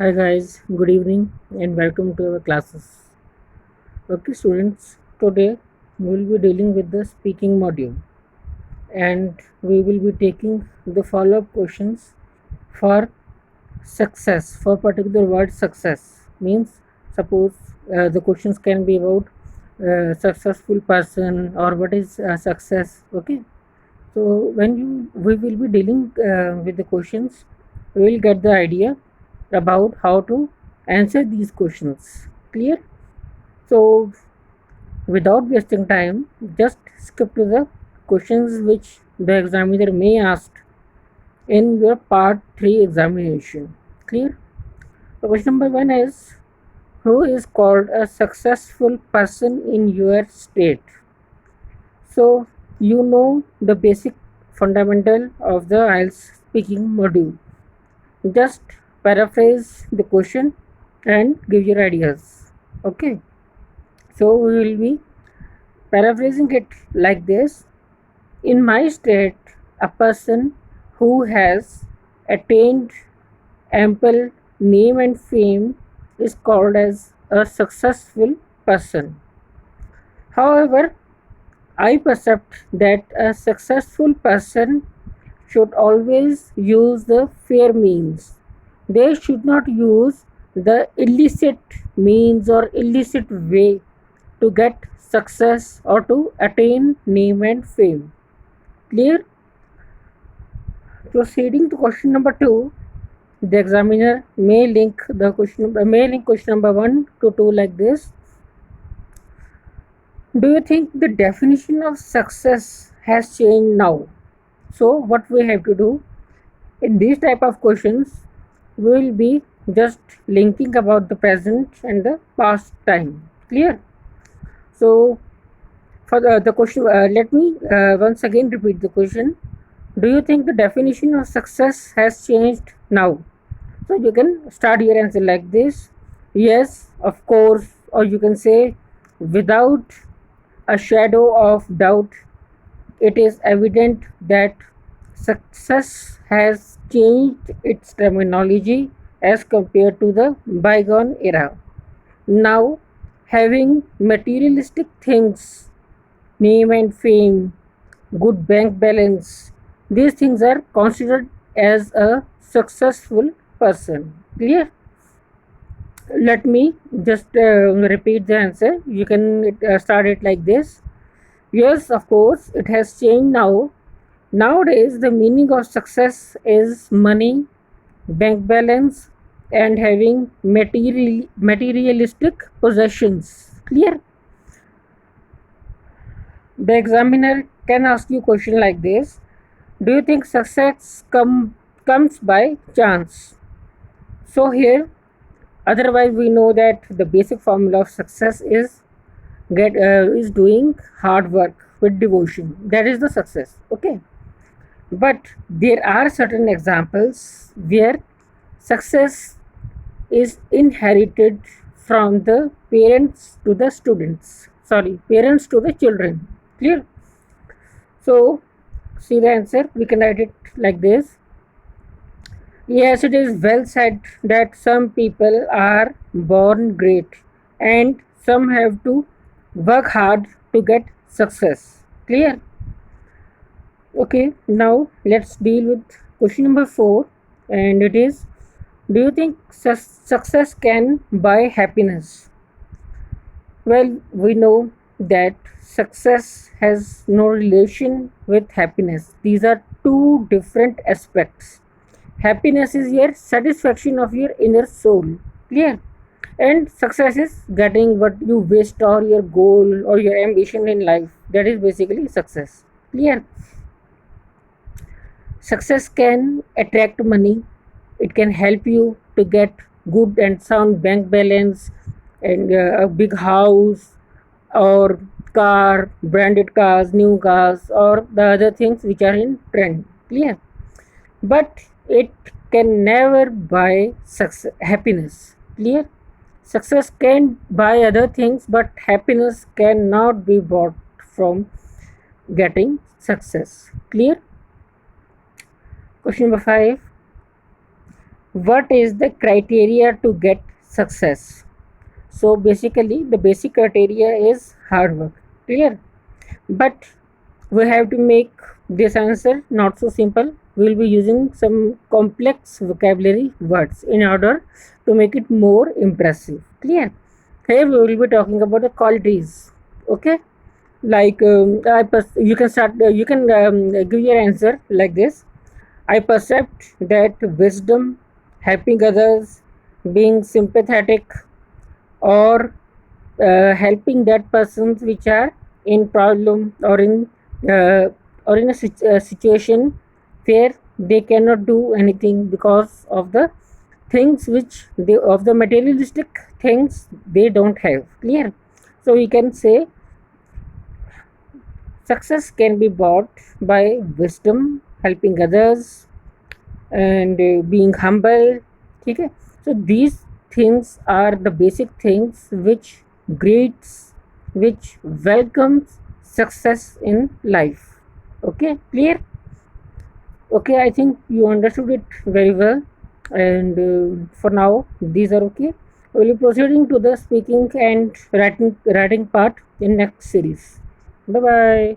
Hi guys, good evening and welcome to our classes. Okay students, today we will be dealing with the speaking module and we will be taking the follow-up questions for success. For particular word success means suppose the questions can be about successful person or what is success. Okay, so we will be dealing with the questions, we will get the idea about how to answer these questions. Clear? So without wasting time, just skip to the questions which the examiner may ask in your part 3 examination. Clear? So question number 1 is, who is called a successful person in your state? So you know the basic fundamental of the IELTS speaking module. Just paraphrase the question and give your ideas. Okay, so we will be paraphrasing it like this. In my state, a person who has attained ample name and fame is called as a successful person. However, I percept that a successful person should always use the fair means. They should not use the illicit means or illicit way to get success or to attain name and fame. Clear? Proceeding to question number 2, the examiner may link question number 1 to 2 like this. Do you think the definition of success has changed now? So what we have to do in these type of questions, we will be just linking about the present and the past time. Clear? So for the question, let me once again repeat the question. Do you think the definition of success has changed now? So you can start your answer like this: yes, of course, or you can say without a shadow of doubt, it is evident that success has changed its terminology as compared to the bygone era. Now, having materialistic things, name and fame, good bank balance, these things are considered as a successful person. Clear? Let me just repeat the answer. You can start it like this. Yes, of course, it has changed now. Nowadays, the meaning of success is money, bank balance, and having materialistic possessions. Clear? The examiner can ask you a question like this: do you think success comes by chance? So here, otherwise we know that the basic formula of success is doing hard work with devotion. That is the success. Okay, but there are certain examples where success is inherited from the parents to the students. Sorry, parents to the children. Clear? So see the answer. We can write it like this. Yes, it is well said that some people are born great and some have to work hard to get success. Clear? Okay, now let's deal with question number 4, and it is, do you think success can buy happiness? Well, we know that success has no relation with happiness. These are two different aspects. Happiness is your satisfaction of your inner soul. Clear? And success is getting what you wish or your goal or your ambition in life. That is basically success. Clear? Success can attract money. It can help you to get good and sound bank balance and a big house or car, branded cars, new cars, or the other things which are in trend. Clear? But it can never buy happiness. Clear? Success can buy other things, but happiness cannot be bought from getting success. Clear? Question number 5. what is the criteria to get success? So basically the basic criteria is hard work. Clear? But we have to make this answer not so simple. We will be using some complex vocabulary words in order to make it more impressive. Clear? Here we will be talking about the qualities. Okay? Like you can start. You can give your answer like this. I percept that wisdom, helping others, being sympathetic, or helping that persons which are in problem uh, or in a situation where they cannot do anything because of the things which they of the materialistic things they don't have. Clear? So we can say success can be bought by wisdom, helping others, and being humble. Okay? So these things are the basic things which greets, which welcomes success in life. Okay, clear? Okay, I think you understood it very well, and for now these are okay. We'll be proceeding to the speaking and writing part in next series. Bye bye.